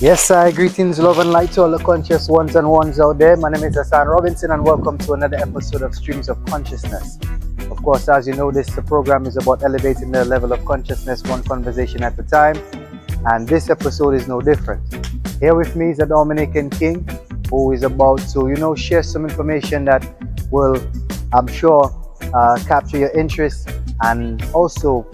Yes, greetings, love and light to all the conscious ones and ones out there. My name is Hassan Robinson, and welcome to another episode of Streams of Consciousness. Of course, as you know, this program is about elevating the level of consciousness one conversation at a time, and this episode is no different. Here with me is a Dominican King who is about to, share some information that will, I'm sure, capture your interest and also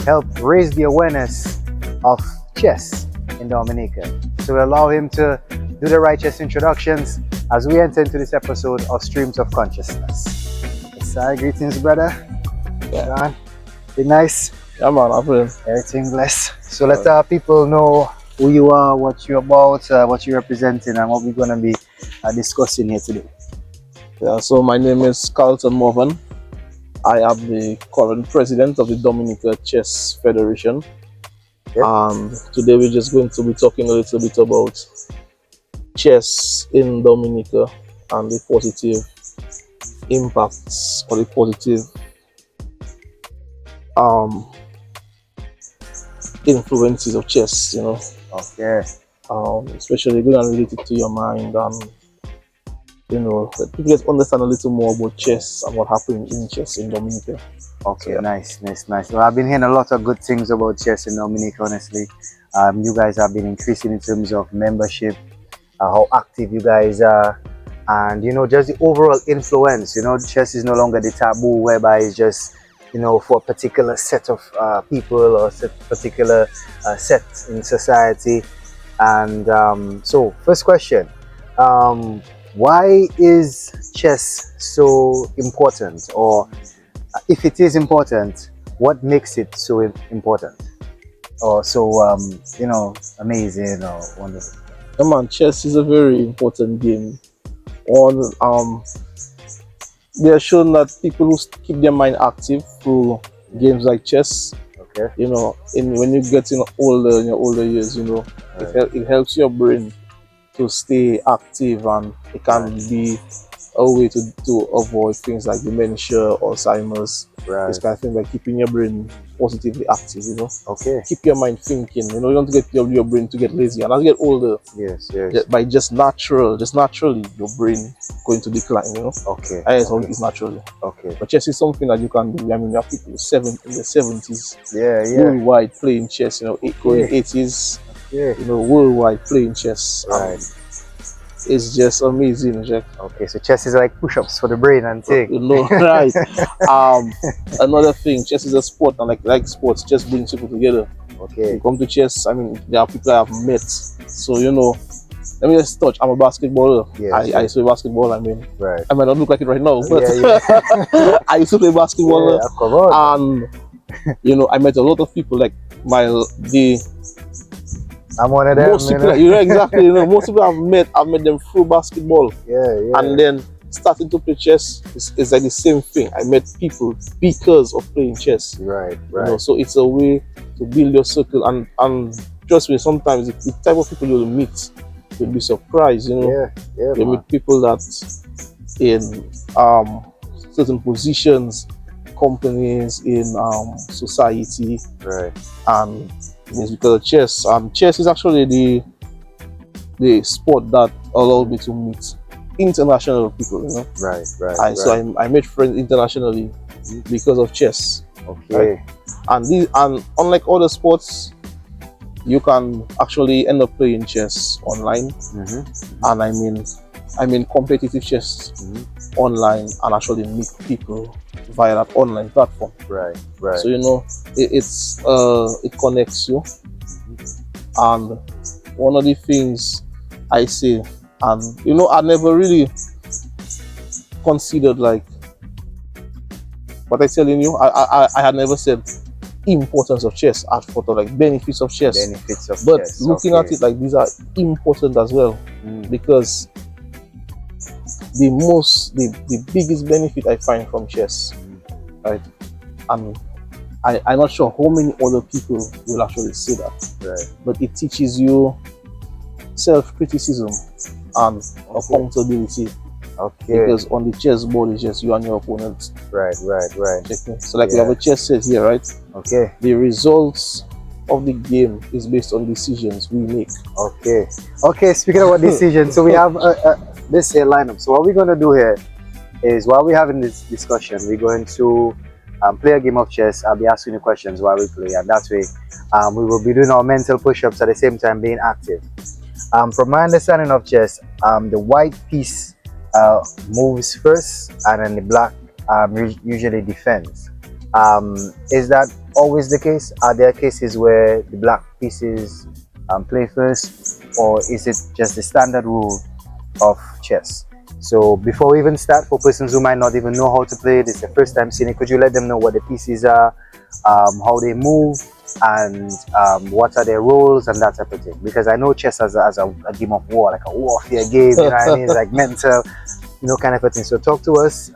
help raise the awareness of chess in Dominica. So we'll allow him to do the righteous introductions as we enter into this episode of Streams of Consciousness. Yes, greetings, brother. Yeah. John, be nice. Yeah, man, I'm feeling. Everything blessed. So let our people know who you are, what you're about, what you're representing, and what we're going to be discussing here today. Yeah, so my name is Carlton Morvan. I am the current president of the Dominica Chess Federation. Yep. And today we're just going to be talking a little bit about chess in Dominica and the positive impacts or the positive influences of chess, Okay. Especially good and related to your mind, and that people just understand a little more about chess and what happened in chess in Dominica. Okay, so, nice. Well, I've been hearing a lot of good things about chess in Dominica, honestly. You guys have been increasing in terms of membership, how active you guys are, and just the overall influence. Chess is no longer the taboo whereby it's just for a particular set of people or particular set in society. And so first question, why is chess so important, or if it is important, what makes it so important or so amazing or wonderful? Yeah, man, chess is a very important game. They are shown that people who keep their mind active through games like chess. Okay. When you get in your older years, Right. it helps your brain to stay active, and it can be a way to avoid things like dementia, Alzheimer's, this kind of thing, by keeping your brain positively active. Okay. Keep your mind thinking. You don't get your brain to get lazy, and as you get older, yes, by just naturally, your brain going to decline. Okay. It's naturally. Okay. But chess is something that you can do. I mean, there are people in the 70s, worldwide playing chess. Going 80s, worldwide playing chess. Right. It's just amazing, Jack. Okay, so chess is like push-ups for the brain and thing. Right. Another thing, chess is a sport, and like sports, chess brings people together. Okay. You come to chess, I mean, there are people I have met. So let me just touch. I'm a basketballer. Yes, I used to play basketball. I mean, right. I might not look like it right now, but I used to play basketball. Yeah, come on. And I met a lot of people like I'm one of them. Most people, exactly. Most people I've met them through basketball. Yeah. And then starting to play chess is like the same thing. I met people because of playing chess. Right. So it's a way to build your circle, and trust me, sometimes the type of people you'll meet, you'll be surprised. Yeah. You meet people that in certain positions, companies, in society, right, and it's because of chess. Chess is actually the sport that allowed me to meet international people. Right. So I made friends internationally because of chess. Okay. Right? And unlike other sports, you can actually end up playing chess online. Mm-hmm. And I mean competitive chess online, and actually meet people via that online platform. Right. So it connects you. And one of the things I say, and I never really considered, like what I'm telling you, I had never said importance of chess. I thought of like benefits of chess. But looking at it, like, these are important as well, because the biggest benefit I find from chess, right? And I'm not sure how many other people will actually say that, right, but it teaches you self-criticism and accountability. Okay. Because on the chessboard, it's just you and your opponent. Right. So like we have a chess set here, right? Okay. The results of the game is based on decisions we make. Okay. Okay. Speaking about decisions, so we have this here lineup. So what we're going to do here is while we're having this discussion, we're going to play a game of chess. I'll be asking you questions while we play, and that way we will be doing our mental push-ups at the same time being active. From my understanding of chess, the white piece moves first, and then the black usually defends. Is that always the case? Are there cases where the black pieces play first, or is it just the standard rule of chess? So before we even start, for persons who might not even know how to play it, it's the first time seeing it, could you let them know what the pieces are, how they move, and what are their roles and that type of thing? Because I know chess as a game of war, like a warfare game, you know what I mean? It's like mental, kind of a thing. So talk to us.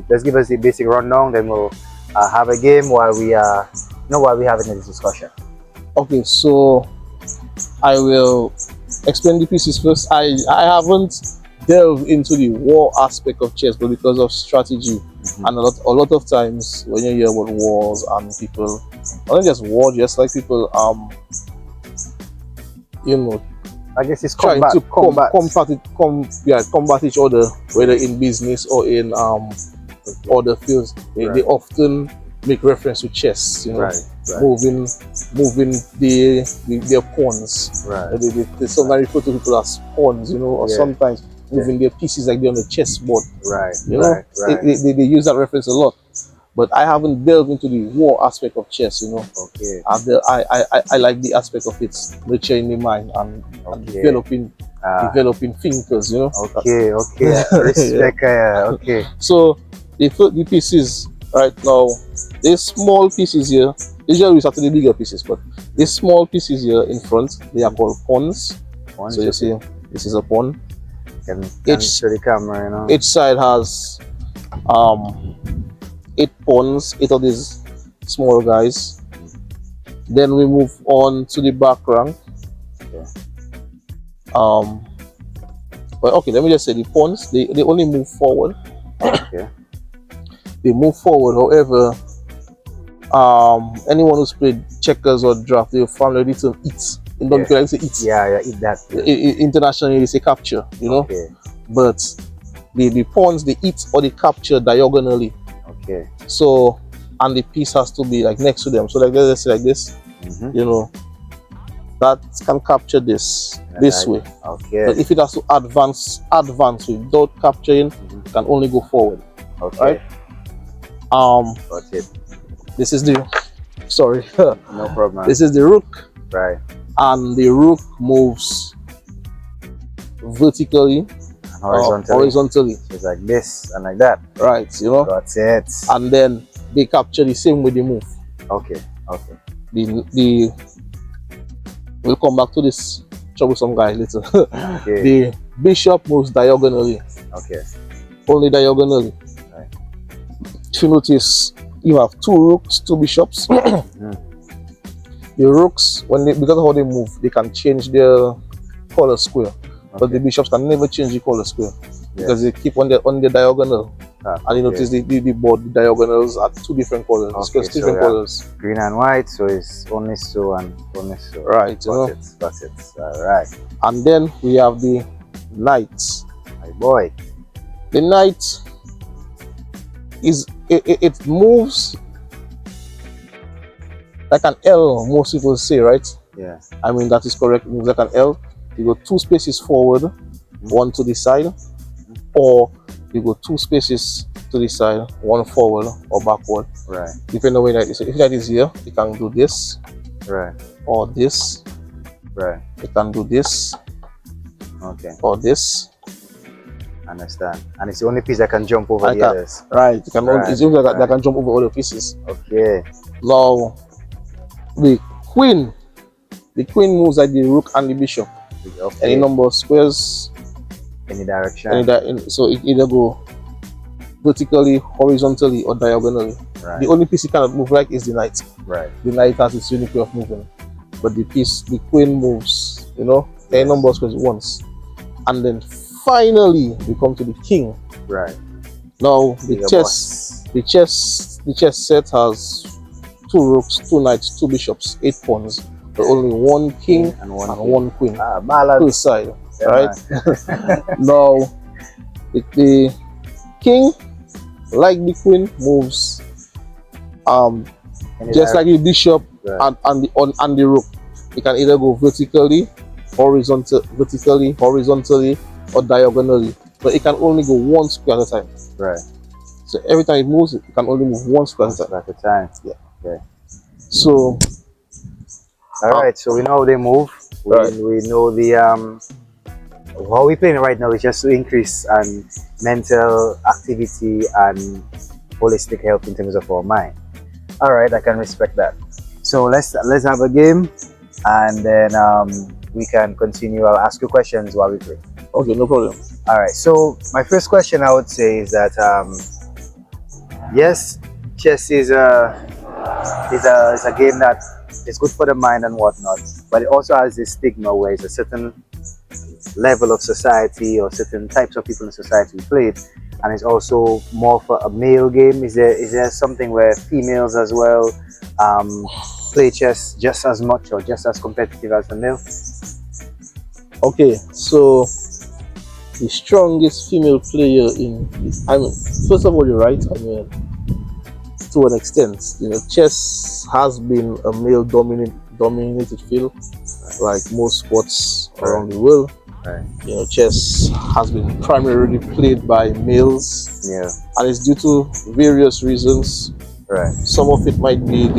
Let's give us the basic rundown, then we'll have a game while we are, while we're having this discussion. Okay, so I will explain the pieces first. I haven't delved into the war aspect of chess, but because of strategy, and a lot of times when you hear about wars and people, not just war, just like people, I guess it's trying combat, to combat each other, whether in business or in other fields. They often make reference to chess, moving their pawns. Right. They sometimes refer to people as pawns, or sometimes moving their pieces like they're on a chessboard. Right. They use that reference a lot. But I haven't delved into the war aspect of chess, Okay. I like the aspect of it nurturing the mind and developing thinkers, Okay. Respect. Okay. So the pieces right now, these small pieces here, usually we start to the bigger pieces, but these small pieces here in front, they are called pawns. So you see, this is a pawn. Can show the camera, Each side has 8 pawns, 8 of these small guys. Then we move on to the back rank. Okay, let me just say the pawns, they only move forward. Okay. They move forward. However, anyone who's played checkers or draft, they'll find the term eat. In Dominica, like say eat. Yeah, eat that. Internationally, they say capture, Okay. But the pawns, they eat or they capture diagonally. Okay. So, and the piece has to be like next to them. So, like let's say like this, that can capture this way. Okay. But if it has to advance without capturing, it can only go forward. Okay. Right? Got it. This is the No problem. This is the rook. Right. And the rook moves vertically And horizontally. So it's like this and like that. Right, Got it. And then they capture the same way they move. Okay. We'll come back to this troublesome guy later. Okay. The bishop moves diagonally. Okay. Only diagonally. Right. If you notice, you have 2 rooks, 2 bishops. The rooks, because of how they move, they can change their color square. But the bishops can never change the color square because they keep on the diagonal. And you notice the board, the diagonals are 2 different colors. Okay, It's different colors. Green and white, so it's only so and only so. Right, Got it. All right. And then we have the knight. My boy. The knight it moves like an L, most people say, right? Yeah. I mean, that is correct. It moves like an L. You go 2 spaces forward, 1 to the side, or you go 2 spaces to the side, 1 forward or backward. Right. Depending on where that is. So if that is here, you can do this. Right. Or this. Right. You can do this. Okay. Or this. Understand. And it's the only piece that can jump over the others. Right. You can it's only that can jump over other pieces. Okay. Now, the queen moves like the rook and the bishop. Okay. Any number of squares, any direction. So it either go vertically, horizontally, or diagonally. Right. The only piece it cannot move like is the knight. Right. The knight has its unique way of moving, but the queen moves. Any number of squares once, and then finally we come to the king. Right. Now the chess set has 2 rooks, 2 knights, 2 bishops, 8 pawns, but only 1 king and 1 queen per side, Yeah, right? Now, the king, like the queen, moves just like the bishop and the rook. It can either go vertically, horizontally, or diagonally, but it can only go 1 square at a time. Right. So every time it moves, it can only move 1 square at a time. Yeah. Okay. So, all right. So we know they move. We know the how we playing right now is just to increase mental activity and holistic health in terms of our mind. All right, I can respect that. So let's have a game, and then we can continue. I'll ask you questions while we play. Okay, no problem. All right. So my first question I would say is that yes, chess is a game that is good for the mind and whatnot, but it also has this stigma where it's a certain level of society or certain types of people in society play it, and it's also more for a male game. Is there something where females as well play chess just as much or just as competitive as the male? Okay, so the strongest female player first of all, you're right. To an extent, chess has been a male dominated field, like most sports around the world. Right. Chess has been primarily played by males. Yeah. And it's due to various reasons. Right. Some of it might be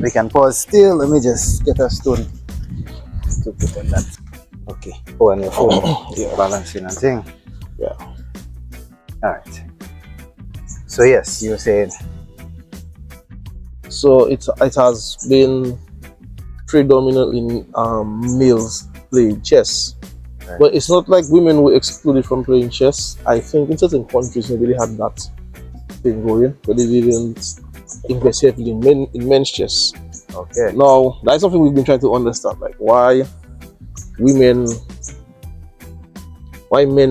we can pause still. Let me just get a stone to put on that. Okay. Oh, and your phone. Yeah. Balancing and thing. Yeah. All right. So yes, you were saying. So it has been predominantly males playing chess. Right. But it's not like women were excluded from playing chess. I think in certain countries maybe they had that thing going, but they didn't invest heavily in men's chess. Okay. Now that's something we've been trying to understand, like why men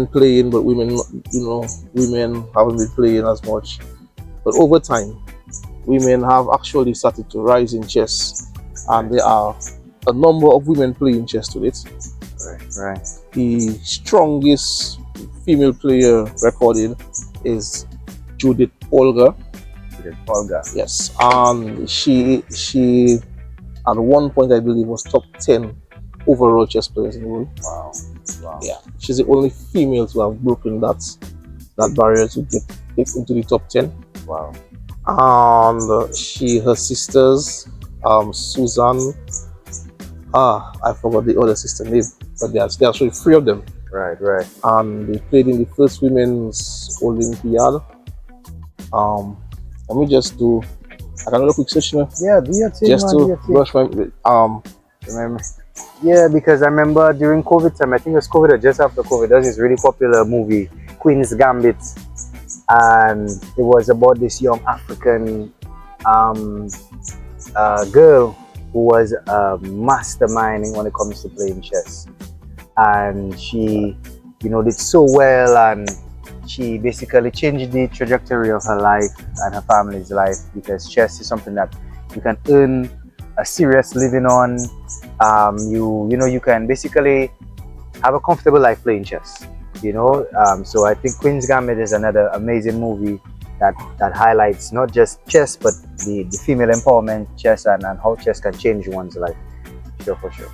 playing, but women haven't been playing as much. But over time, women have actually started to rise in chess, and there are a number of women playing chess today. Right. The strongest female player recorded is Judith Polgar. Yes, and she at one point I believe was top 10 overall chess players in the world. Wow. Yeah, she's the only female to have broken that barrier to get into the top 10. Wow. And her sisters, Susan, I forgot the other sister name, but there are actually 3 of them. Right. And they played in the first women's Olympiad. Let me just do another quick session. Yeah, do your thing. Just to brush my remember. Yeah, because I remember during COVID time, I think it was COVID or just after COVID, there was this really popular movie, Queen's Gambit, and it was about this young African girl who was masterminding when it comes to playing chess, and she, did so well, and she basically changed the trajectory of her life and her family's life, because chess is something that you can earn a serious living on. You can basically have a comfortable life playing chess. So I think Queen's Gambit is another amazing movie that highlights not just chess but the female empowerment chess and how chess can change one's life. Sure, for sure.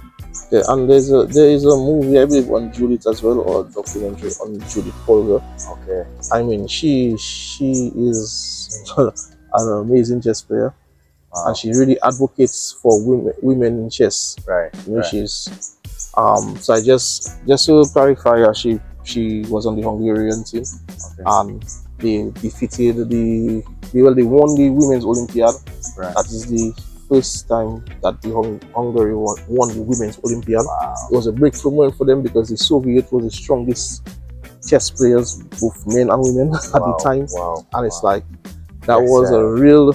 Yeah, and there is a movie I believe on Judith as well, or a documentary on Judith Polgar. Okay. I mean, she is an amazing chess player. Wow. And she really advocates for women in chess. Right. She's so I just to clarify, she was on the Hungarian team, and they defeated they won the women's Olympiad. Right. That is the first time that the Hungary won the women's Olympiad. Wow. It was a breakthrough moment for them because the Soviet was the strongest chess players, both men and women, at the time. Wow. And it's like that was a real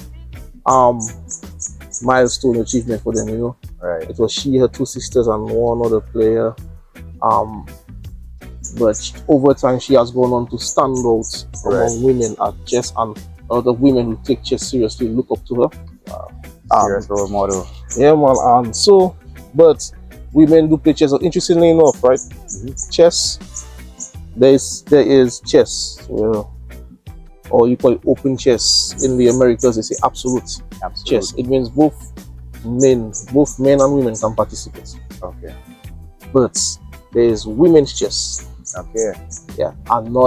milestone achievement for them, Right. It was she, her 2 sisters, and one other player. But but over time she has gone on to stand out among women at chess, and a lot of women who take chess seriously look up to her. Serious role model. Yeah, man. And so, but women do play chess. Interestingly enough, right? Chess, there is chess, or you call it open chess. In the Americas, they say absolute chess. It means both men and women can participate. Okay. But there is women's chess. Okay. Yeah, and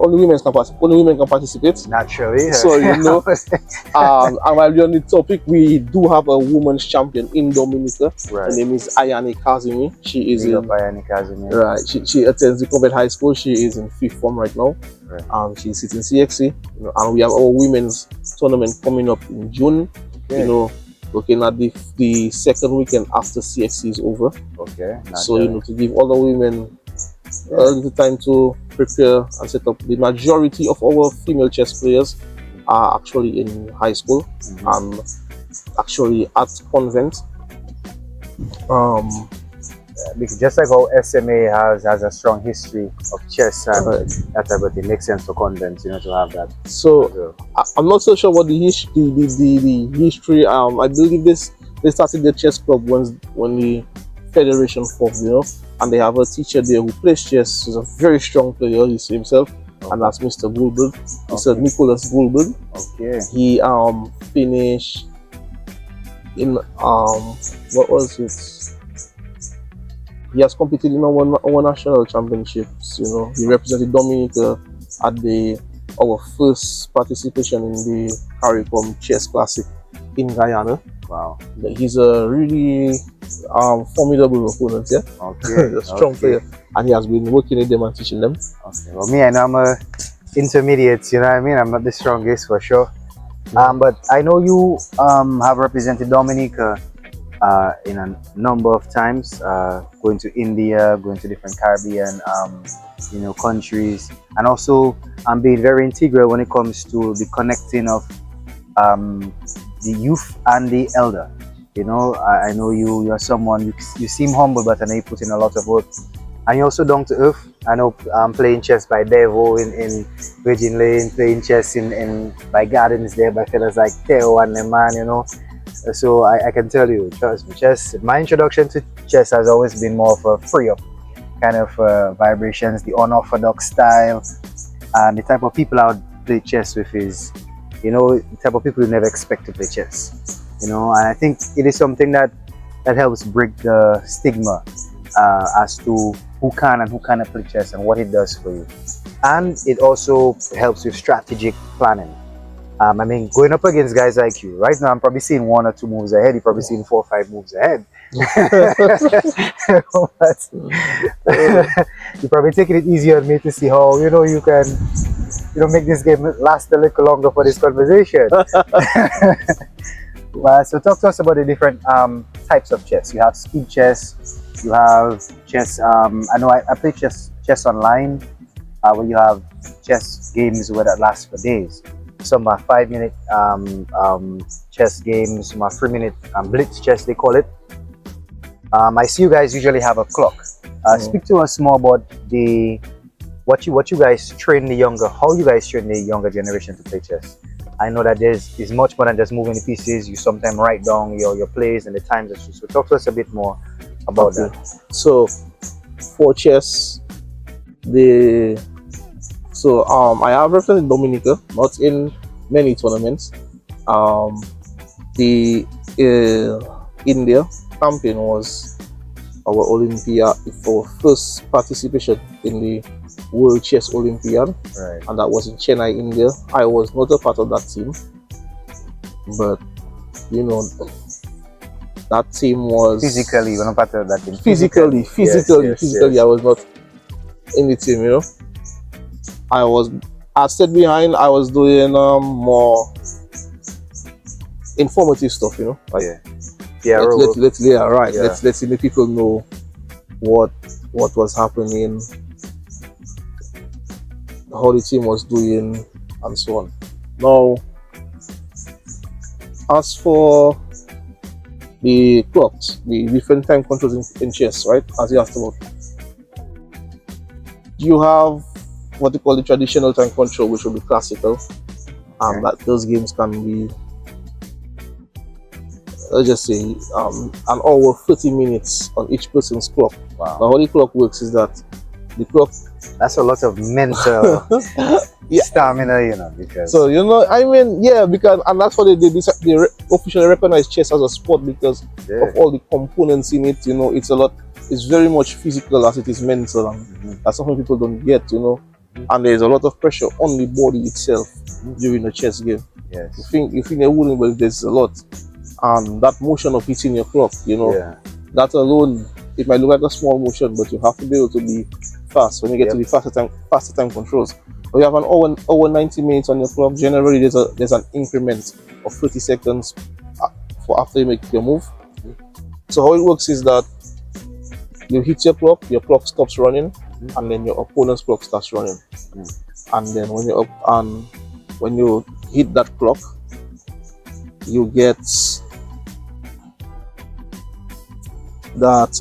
only women can participate. Naturally. So and while we're on the topic, we do have a women's champion in Dominica. Right. Her name is Ayani Kazimi. She is Ayani Kazimi. Right. She attends the Convent High School. She is in 5th form right now. Right. She's sitting CXC. And we have our women's tournament coming up in June. Okay. Looking at the second weekend after CXC is over. Okay. So to give all the women a little time to prepare and set up. The majority of our female chess players are actually in high school and actually at convent. Just like how SMA has a strong history of chess and that type of thing, makes sense for convents, to have that. So I'm not so sure what the history. I believe they started the chess club when the federation formed, and they have a teacher there who plays chess. He's a very strong player, he says himself, and that's Mr. Goldberg. Mr. Nicholas Goldberg. Okay. He finished in what was it? He has competed in our national championships. He represented Dominica at our first participation in the CARICOM Chess Classic in Guyana. Wow. He's a really formidable opponent, yeah? Okay. A strong player. And he has been working with them and teaching them. Okay. Well, me, I know I'm a intermediate, you know what I mean? I'm not the strongest for sure. But I know you have represented Dominica in a number of times, going to India, going to different Caribbean countries, and also being very integral when it comes to the connecting of the youth and the elder. I know you are someone, you seem humble, but I know you put in a lot of work, and you're also down to earth. I know playing chess by Devo in Virgin Lane, playing chess in by Gardens there by fellas like Theo and the man, so I can tell you, trust me, chess, my introduction to chess has always been more of a free up kind of vibrations, the unorthodox style, and the type of people I would play chess with is, the type of people you never expect to play chess, and I think it is something that helps break the stigma as to who can and who cannot play chess and what it does for you. And it also helps with strategic planning. Going up against guys like you, right now I'm probably seeing 1 or 2 moves ahead, you're probably seeing 4 or 5 moves ahead. But you're probably taking it easier on me to see how, you can, make this game last a little longer for this conversation. So talk to us about the different types of chess. You have speed chess, you have chess, I know I play chess online, where you have chess games where that last for days. Some are 5-minute chess games, some are 3-minute blitz chess, they call it. I see you guys usually have a clock. Speak to us more about what you guys train how you guys train the younger generation to play chess. I know that there's much more than just moving the pieces. You sometimes write down your plays and the times. So talk to us a bit more about that. So for chess, I have represented Dominica, not in many tournaments. The India champion was our Olympia for first participation in the World Chess Olympiad, right, and that was in Chennai, India. I was not a part of that team, but that team was physically, you're not part of that team. Physically, yes. I was not in the team. I stayed behind. I was doing more informative stuff, Let's let people know what was happening, how the team was doing, and so on. Now, as for the clocks, the different time controls in chess, right? As you asked about, You have what they call the traditional time control, which will be classical, and that those games can be, let's just say, an hour 30 minutes on each person's clock. Wow. Now how the clock works is that the clock, that's a lot of mental stamina, you know, because so you know, I mean, yeah, because, and that's why they officially recognize chess as a sport, because of all the components in it. You know, it's very much physical as it is mental, and that's something people don't get, you know. And there's a lot of pressure on the body itself during a chess game. Yes. You think it wouldn't, but there's a lot. And that motion of hitting your clock, you know, that alone, it might look like a small motion, but you have to be able to be fast when you get to the faster time controls. When you have an hour 90 minutes on your clock, generally there's an increment of 30 seconds for after you make your move. So how it works is that you hit your clock stops running, and then your opponent's clock starts running. And then when you hit that clock, you get that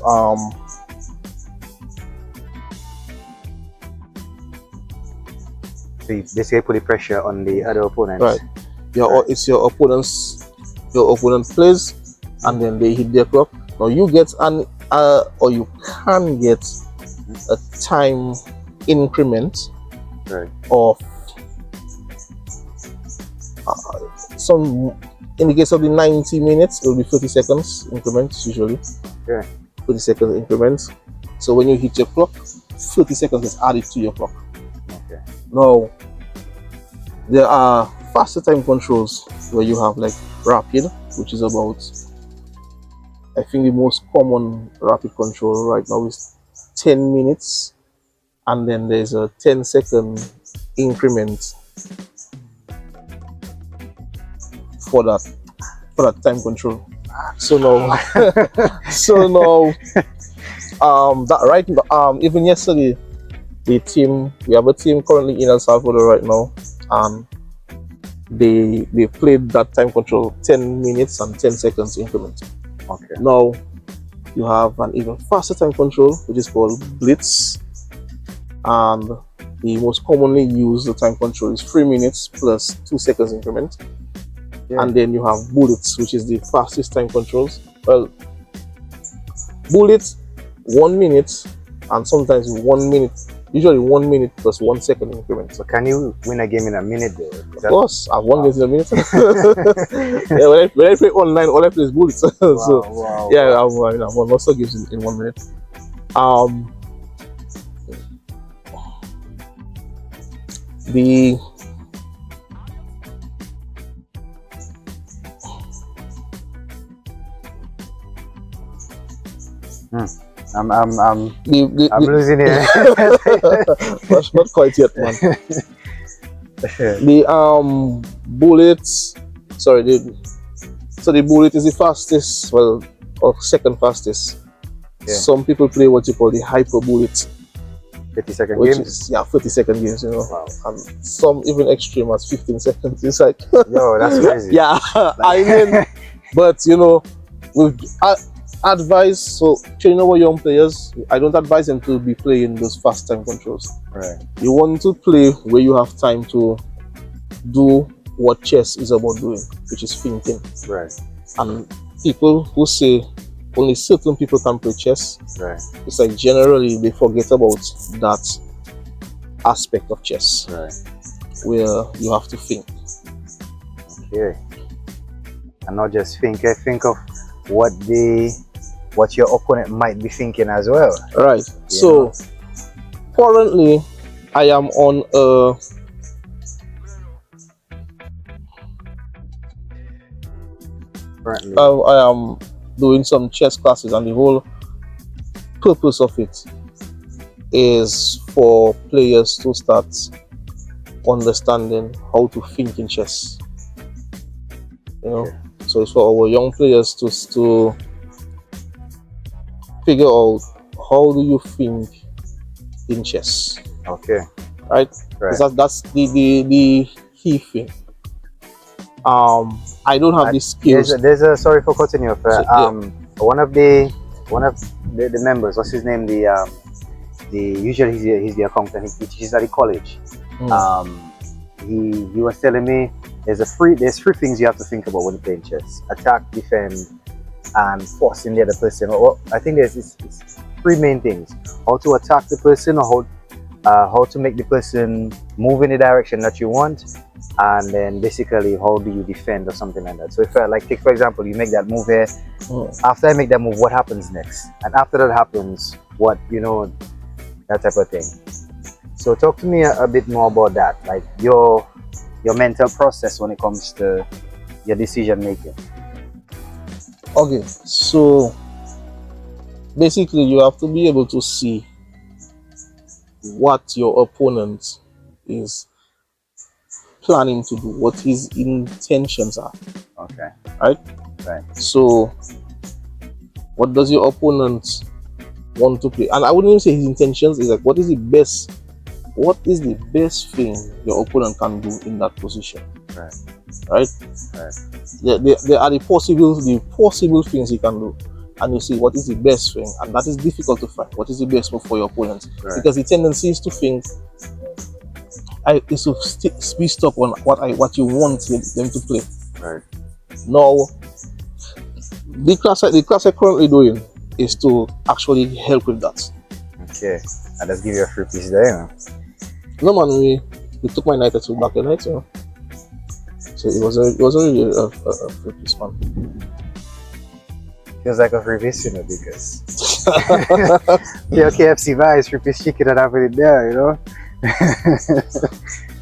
so you basically put the pressure on the other opponent. Right. It's your opponent plays, and then they hit their clock. Now you get or you can get a time increment of some. In the case of the 90 minutes, it will be 30 seconds increments usually. 30 seconds increments. So when you hit your clock, 30 seconds is added to your clock. Now, there are faster time controls where you have like rapid, which is about, I think the most common rapid control right now is 10 minutes. And then there's a 10-second increment for that time control. So now that right even yesterday, we have a team currently in El Salvador right now, and they played that time control 10 minutes and 10 seconds increment. Now you have an even faster time control, which is called Blitz, and the most commonly used time control is 3 minutes plus 2 seconds increment. And then you have bullets, which is the fastest time controls. Well, bullets 1 minute, and sometimes 1 minute, usually 1 minute plus 1 second increment. So can you win a game in a minute though? Of course, I've won games in a minute. Yeah, when I play online, all I play is bullets. I've won lots of games in 1 minute. I'm losing it. Not quite yet, man. The bullets. Sorry, the bullet is the fastest, well, or second fastest. Some people play what you call the hyper bullet. 30-second which games? is 30-second games, you know. Wow. And some even extreme as 15 seconds. It's like, yo, that's crazy. Yeah, I mean, but you know, with advice, so training our young players, I don't advise them to be playing those fast time controls. Right. You want to play where you have time to do what chess is about doing, which is thinking. Right. And people who say only certain people can play chess, right, it's like generally they forget about that aspect of chess, right, where you have to think. Okay. And not just think, think of what your opponent might be thinking as well. Right. Yeah. So currently I am on a I am doing some chess classes, and the whole purpose of it is for players to start understanding how to think in chess. You know, so it's for our young players to figure out how do you think in chess. Okay. Right? That's the key thing. I don't have the skills. There's a sorry for cutting you off. One of the members, what's his name? usually he's the accountant. He teaches at the college. He was telling me there's three things you have to think about when playing chess: attack, defend, and forcing the other person. Or I think it's three main things: how to attack the person, or how to make the person move in the direction that you want, and then basically how do you defend or something like that. So if take for example, you make that move here. After I make that move, what happens next? And after that happens, what that type of thing. So talk to me a bit more about that, like your mental process when it comes to your decision making. Okay, so basically you have to be able to see what your opponent is planning to do, what his intentions are. Okay. Right? Right. So what does your opponent want to play? And I wouldn't even say his intentions, is like what is the best thing your opponent can do in that position. Right. Right? There are the possible things he can do. And you see what is the best thing, and that is difficult to find. What is the best move for your opponent? Right. Because the tendency is to think is to be stuck on what you want them to play. Right. Now, the class I'm currently doing is to actually help with that. Okay, I'll just give you a free piece there. No man, we took my night to back the night, so it was really a free piece, man. Feels like a free piece, because your KFC vibes, free piece chicken and having it there, I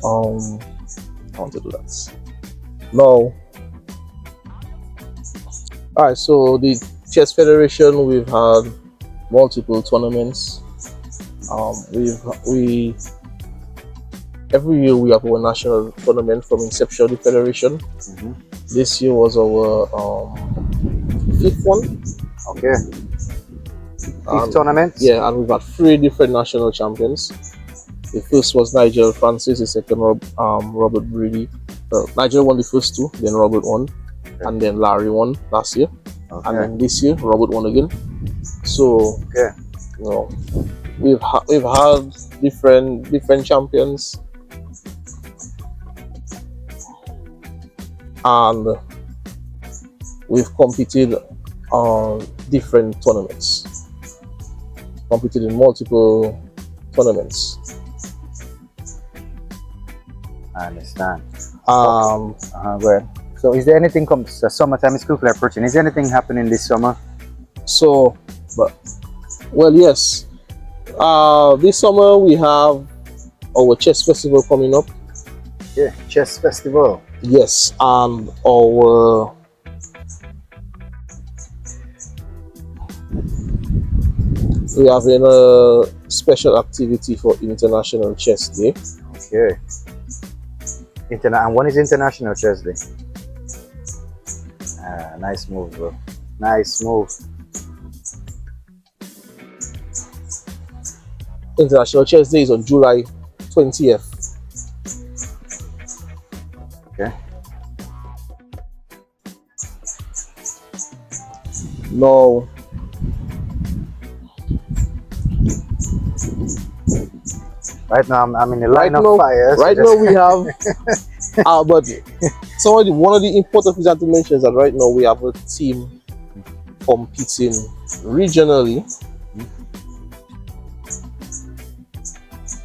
want to do that. No. Alright, so the Chess Federation, we've had multiple tournaments. Every year we have our national tournament from inception of the federation. This year was our fifth one. Okay. Fifth tournament? Yeah, and we've had 3 different national champions. The first was Nigel Francis, the second Robert Brady. Nigel won the first 2, then Robert won, and then Larry won last year. Okay. And then this year Robert won again. So we've had different champions, and we've competed on different tournaments. Competed in multiple tournaments. I understand. Go ahead. So is there anything summertime is quickly approaching? Is there anything happening this summer? So, yes. This summer we have our chess festival coming up. Yeah, chess festival. Yes, and we have a special activity for International Chess Day. Okay. And when is International Chess Day? Nice move, bro. Nice move. International Chess Day is on July 20th. Okay. No. Right now, I'm in the line of fire. Right now we have, but one of the important things I have to mention is that right now we have a team competing regionally.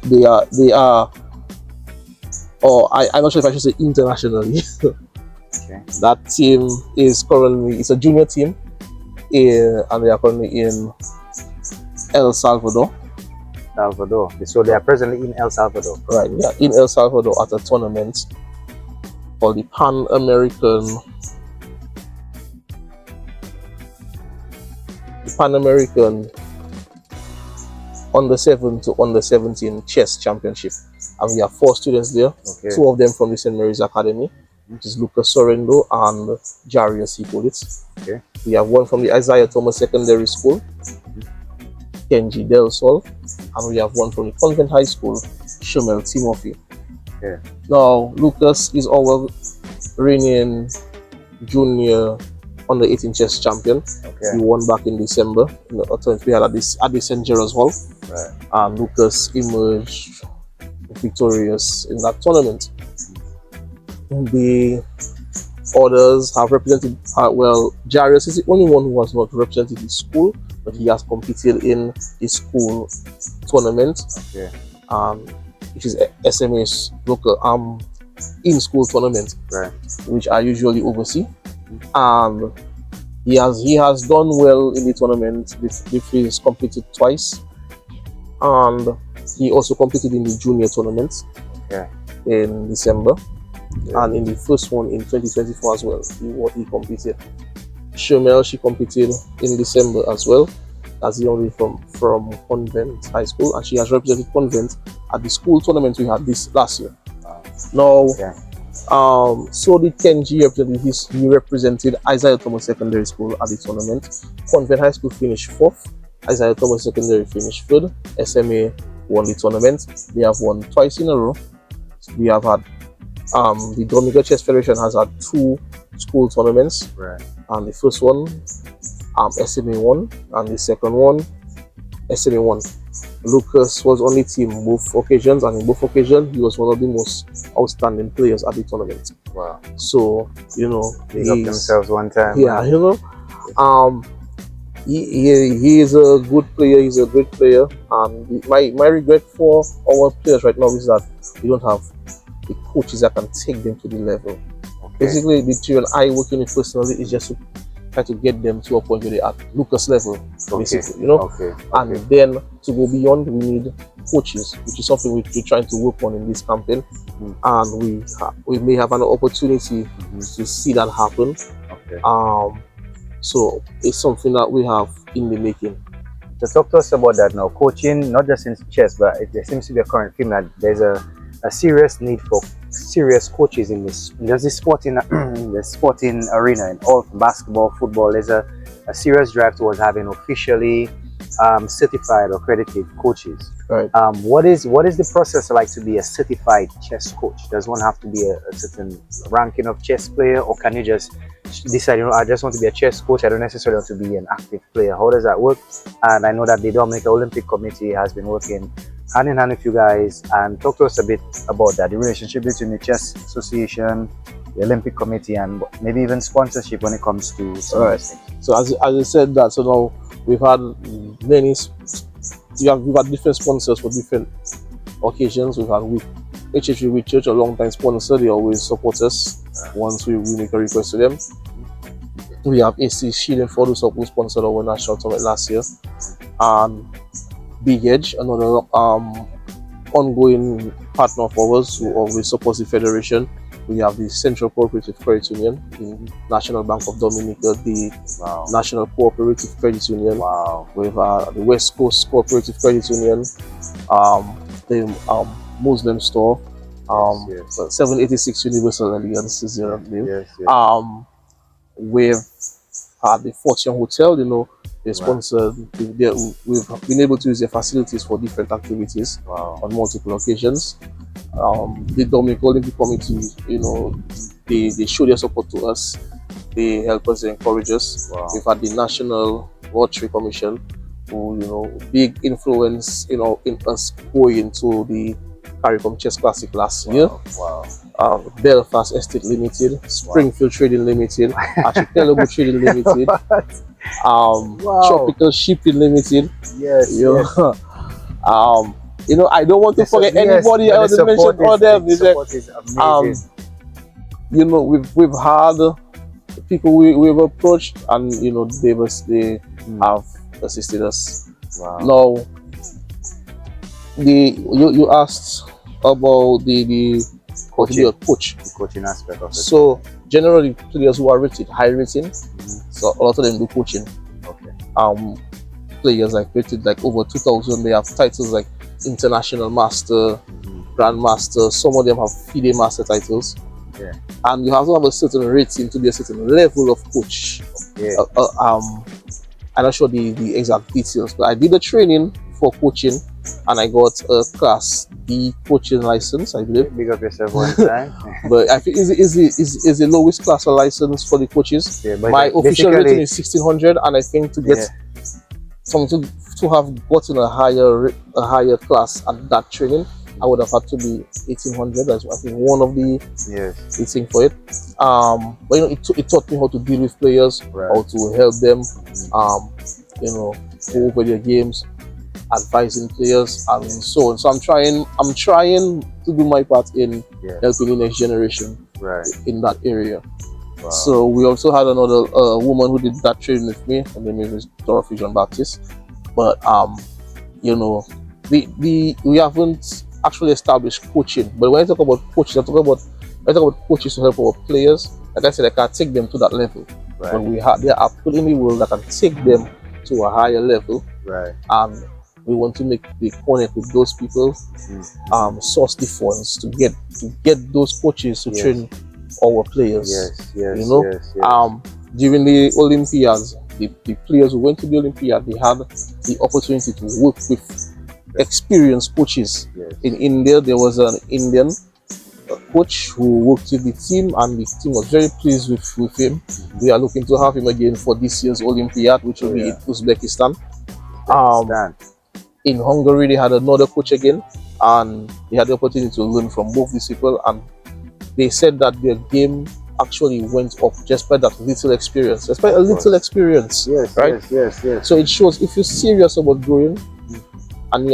They are, I'm not sure if I should say internationally. Okay. That team is currently, it's a junior team, and they are currently in El Salvador. So they are presently in El Salvador. Right, yeah, in El Salvador at a tournament called the Pan American under 7 to under 17 chess championship, and we have 4 students there. Okay. 2 of them from the St. Mary's Academy, which is Lucas Sorrendo and Jarius Hipolitz. Okay. We have 1 from the Isaiah Thomas Secondary School, Kenji Del Sol, and we have 1 from the Convent High School, Shumel Timothy. Okay. Now Lucas is our reigning junior under 18 chess champion. Okay. He won back in December in the tournament we had at the St. Gerard's Hall. Right. And Lucas emerged victorious in that tournament. The others have represented, well, Jarius is the only one who has not represented his school, but he has competed in his school tournament, Okay. Which is SMA's local in-school tournament, Right. which I usually oversee. And he has done well in the tournament. He's competed twice, and he also competed in the junior tournament Okay. in December. Yeah. And in the first one in 2024 as well, he competed. Shomel, she competed in December as well. That's the only from Convent High School, and she has represented Convent at the school tournament we had this last year. Now, Okay. so did Kenji he represented Isaiah Thomas Secondary School at the tournament. Convent High School finished 4th. Isaiah Thomas Secondary finished 3rd. SMA won the tournament. They have won twice in a row. We have had the Dominica Chess Federation has had 2 school tournaments. Right. And the first one, SMA won, and the second one, SMA won. Lucas was on the team both occasions, and in both occasions, he was one of the most outstanding players at the tournament. Wow. So, They got themselves one time. yeah, he is a good player. He's a great player. And my regret for our players right now is that we don't have the coaches that can take them to the level. Okay. Basically, the children I working with personally is just to try to get them to a point where they are at Lucas level, basically, Okay. And then to go beyond, we need coaches, which is something we're trying to work on in this campaign. And we may have an opportunity to see that happen. Okay. So it's something that we have in the making. So talk to us about that now. Coaching, not just in chess, but there seems to be a current theme that there's a serious need for serious coaches in this. There's this sporting the sporting arena in all basketball, football. There's a serious drive towards having officially certified or accredited coaches. Right. What is the process like to be a certified chess coach? Does one have to be a certain ranking of chess player, or can you just decide, I just want to be a chess coach, I don't necessarily want to be an active player? How does that work? And I know that the Dominica Olympic Committee has been working hand in hand with you guys, and talk to us a bit about that, the relationship between the Chess Association, the Olympic Committee, and maybe even sponsorship when it comes to some of these things. So as I said that, so now we've had we've had different sponsors for different occasions. We've had HHV Church, a long time sponsor. They always support us once we make a request to them. We have AC Shielding for those who sponsored our national tournament last year. And Big Edge, another ongoing partner of ours who always supports the federation. We have the Central Cooperative Credit Union, the National Bank of Dominica, the National Cooperative Credit Union. We have the West Coast Cooperative Credit Union, the Muslim Store, 786 Universal Alliance is their name. We've had the Fortune Hotel, they sponsored. We've been able to use their facilities for different activities on multiple occasions. The Dominica Olympic Committee, they show their support to us. They help us, they encourage us. We've had the National Rotary Commission, who big influence, in us going to the CARICOM Chess Classic last year. Belfast Estate Limited, Springfield Trading Limited, Archipelago Trading Limited, Tropical Shipping Limited. I don't want to forget anybody else to mention all them. We've had people we've approached, and they have assisted us. Now, you asked about the coaching aspect of it. So generally, players who are rated high rating, so a lot of them do coaching. Players rated over 2,000. They have titles like International Master, Grandmaster. Some of them have FIDE Master titles. And you have to have a certain rating to be a certain level of coach. I'm not sure the exact details, but I did a training for coaching, and I got a Class D coaching license, I believe. Big up yourself one time. But I think is the lowest class of license for the coaches. Yeah, but my official rating is 1600, and I think to get something to have gotten a higher class at that training, I would have had to be 1800. That's I think one of the thing for it. But you know, it taught me how to deal with players, how to help them, you know, go over their games, advising players, and so on. So I'm trying to do my part in helping the next generation in that area. Wow. So we also had another woman who did that training with me, and her name is Dorothy John Baptist. But you know, we haven't actually established coaching. But when I talk about coaches, I talk about coaches to help our players. Like I said, I can take them to that level. But there are people in the world that can take them to a higher level. And we want to make the connect with those people, source the funds to get those coaches to train our players. You know, during the Olympiads, the players who went to the Olympiad, they had the opportunity to work with experienced coaches. In India, there was an Indian coach who worked with the team, and the team was very pleased with him. We are looking to have him again for this year's Olympiad, which will be in Uzbekistan. In Hungary, they had another coach again, and they had the opportunity to learn from both these people, and they said that their game actually went up just by that little experience, just by a little experience. Right? So it shows if you're serious about growing, and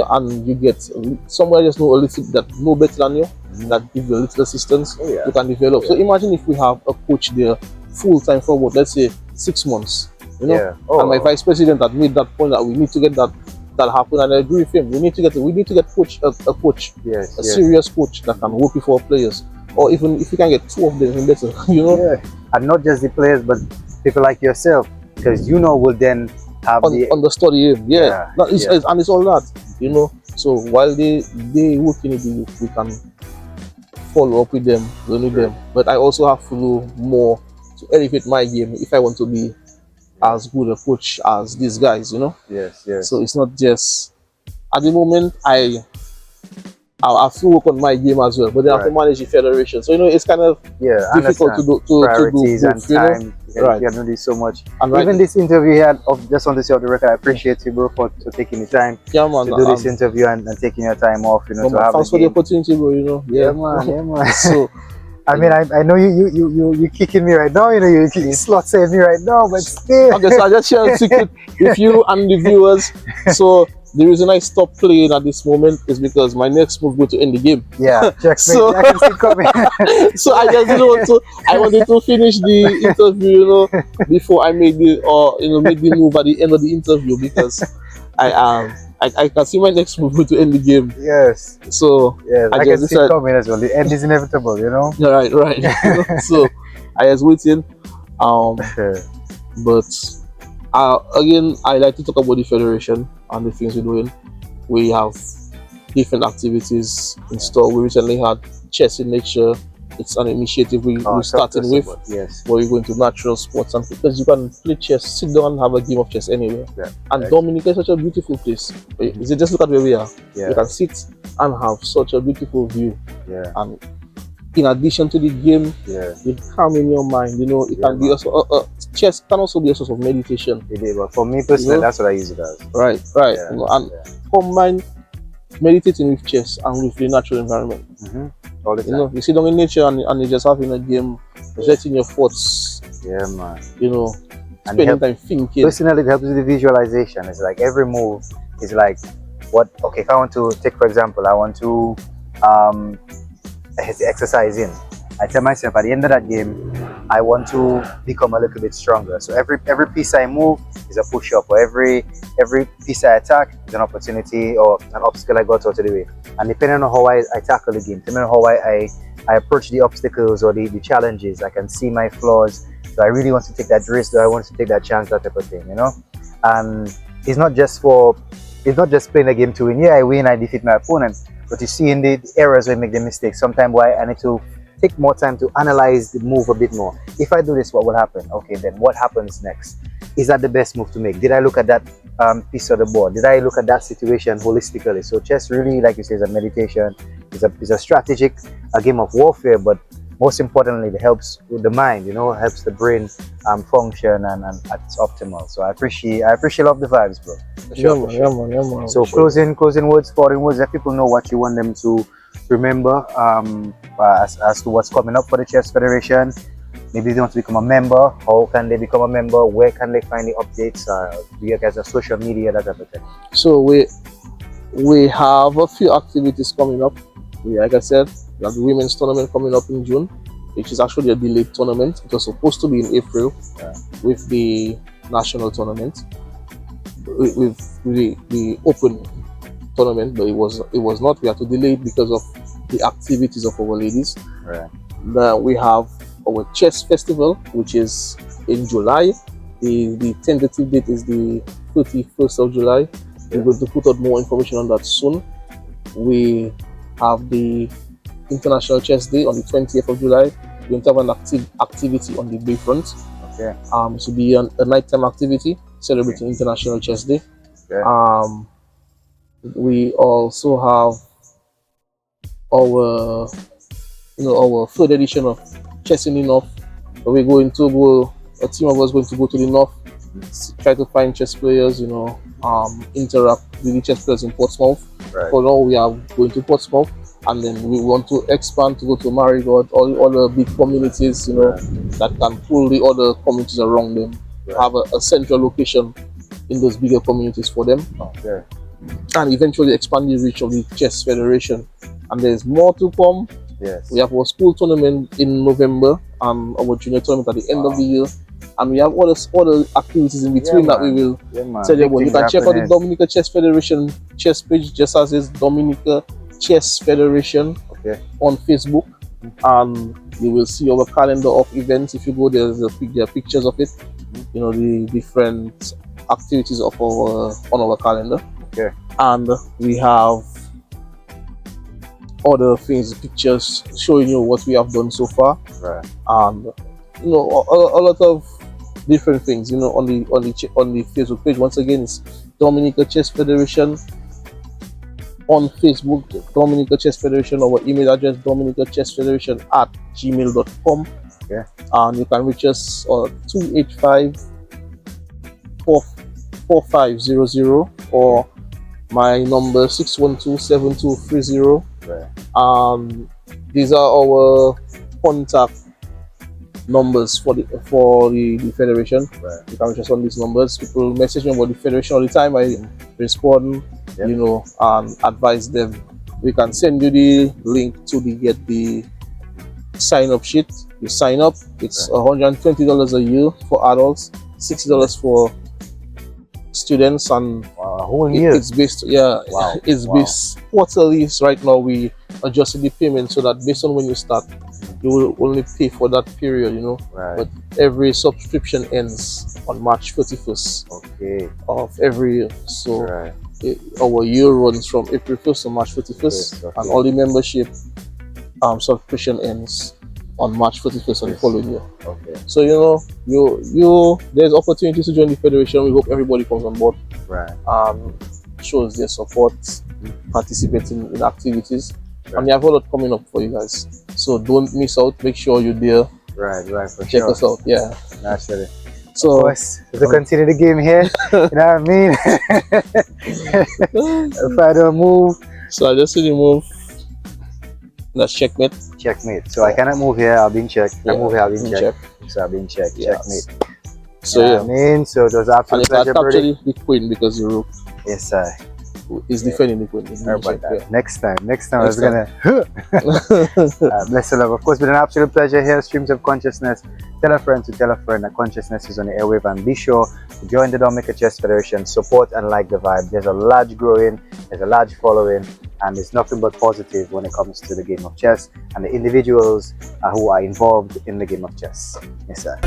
you get somewhere just know a little that know better than you, that give you a little assistance, you can develop. So imagine if we have a coach there full time for what, let's say 6 months, you know, and my vice president had made that point that we need to get that happen, and I agree with him. We need to get a coach, a serious coach that can work with our players, or even if you can get 2 of them, even better, you know. And not just the players, but people like yourself, because you know will then have understudy him. And it's all that, you know. So while they working with the youth, we can follow up with them, learn with them. But I also have to do more to elevate my game if I want to be as good a coach as these guys, you know. So it's not just at the moment I have to work on my game as well, but then I have to manage the federation. So you know, it's kind of difficult to do priorities and time. You can do this so much. And even this interview here, just on this the record, I appreciate you, bro, for taking the time to do this interview and taking your time off. You know, thanks for the opportunity, bro. You know, yeah, man. So. I mean, I know you kicking me right now. You know, you slot saving me right now, but still. Okay, so I just share a secret with you and the viewers. So the reason I stopped playing at this moment is because my next move going to end the game. Yeah, so I can see coming. So I just didn't want to. I wanted to finish the interview, you know, before I made the move at the end of the interview, because I can see my next move going to end the game. Yes. So I can see it coming as well. The end is inevitable, you know. Right. So I was waiting. But again, I like to talk about the federation and the things we're doing. We have different activities in store. We recently had Chess in Nature. It's an initiative we're starting with. Where we're going to natural sports, and because you can play chess, sit down and have a game of chess anywhere. And Dominica is such a beautiful place. Is it just look at where we are? You can sit and have such a beautiful view. And in addition to the game, you calm in your mind. You know, it can be also chess can also be a source of meditation. It is, but for me personally, you know? That's what I use it as. Right. You know, and combine meditating with chess and with the natural environment. All the time. You know, you sit down in nature and you're just having a game, letting your thoughts. Yeah, man. You know, spending time thinking. Personally, it helps with the visualization. It's like every move is like, what? Okay, if I want to take, for example, I want to exercise in. I tell myself at the end of that game, I want to become a little bit stronger. So every piece I move is a push up, or every piece I attack is an opportunity or an obstacle I got out of the way. And depending on how I tackle the game, depending on how I approach the obstacles or the challenges, I can see my flaws. So I really want to take that risk, or I want to take that chance, that type of thing, you know. And it's not just playing a game to win. Yeah, I win, I defeat my opponent, but you see in the errors where I make the mistakes. Sometimes why I need to take more time to analyze the move a bit more. If I do this, what will happen? Okay, then what happens next? Is that the best move to make? Did I look at that piece of the board? Did I look at that situation holistically? So chess really, like you say, is a meditation. Is a strategic, a game of warfare, but most importantly, it helps with the mind. You know, helps the brain function and at its optimal. So I appreciate love the vibes, bro. For sure, for sure. Yeah, man. So closing words, parting words. Let people know what you want them to remember as to what's coming up for the Chess Federation. Maybe they want to become a member. How can they become a member? Where can they find the updates? Do you guys have social media, that type of thing? So we have a few activities coming up. Like I said, we have the women's tournament coming up in June, which is actually a delayed tournament. It was supposed to be in April with the national tournament, with the open tournament, but it was not. We had to delay it because of the activities of our ladies. Right. Then we have our chess festival, which is in July. The tentative date is the 31st of July. We're going to put out more information on that soon. We have the International Chess Day on the 20th of July. We're going to have an activity on the Bayfront. Okay. It will be a nighttime activity celebrating International Chess Day. Okay. We also have our third edition of Chess in the North. We're going to go. A team of us going to go to the north, try to find chess players. Interact with the chess players in Portsmouth. Right. For now, we are going to Portsmouth, and then we want to expand to go to Marigot, all the other big communities, that can pull the other communities around them. Have a central location in those bigger communities for them. Okay. And eventually expand the reach of the Chess Federation. And there's more to come. Yes. We have our school tournament in November and our junior tournament at the end of the year. And we have other activities in between that we will tell you about. You can check out the Dominica Chess Federation chess page, just as is Dominica Chess Federation on Facebook. And you will see our calendar of events. If you go there, there are pictures of it. The different activities of on our calendar. Okay. And we have other things, pictures showing you what we have done so far. Right. And a lot of different things, on the Facebook page. Once again, it's Dominica Chess Federation on Facebook, Dominica Chess Federation. Our email address, dominicachessfederation@gmail.com. Okay. And you can reach us on 285-4500 or my number 612-7230. Right. These are our contact numbers for the federation. Right. You can reach us on these numbers. People message me about the federation all the time. I respond, and advise them. We can send you the link to get the sign up sheet. You sign up. It's $120 a year for adults, $60 for students, and a whole year. It's based, it's based quarterly. Right now we adjusted the payment so that based on when you start, you will only pay for that period, Right. But every subscription ends on March 31st of every year. So our year runs from April 1st to March 31st, and all the membership subscription ends on March 31st on the following year. Okay. So there's opportunities to join the federation. We hope everybody comes on board. Right. Shows their support, participating in activities. And we have a lot coming up for you guys. So don't miss out. Make sure you're there. Right, for Check sure. us out. Yeah. Naturally. So, of course, to continue the game here, you know what I mean? If I don't move. So I just see the move. That's checkmate. Checkmate. So I cannot move here, I'll be in check. I move here, I'll be in check. So I'll be in check. Yes. Checkmate. So I mean, so it was absolute pleasure, capture the queen because the rook is defending the queen. Next time I was gonna bless the love. Of course, been an absolute pleasure here. Streams of Consciousness. Tell a friend to tell a friend that consciousness is on the airwave, and be sure to join the Dominica Chess Federation. Support and like the vibe. There's a large growing, there's a large following, and it's nothing but positive when it comes to the game of chess and the individuals who are involved in the game of chess. Yes, sir.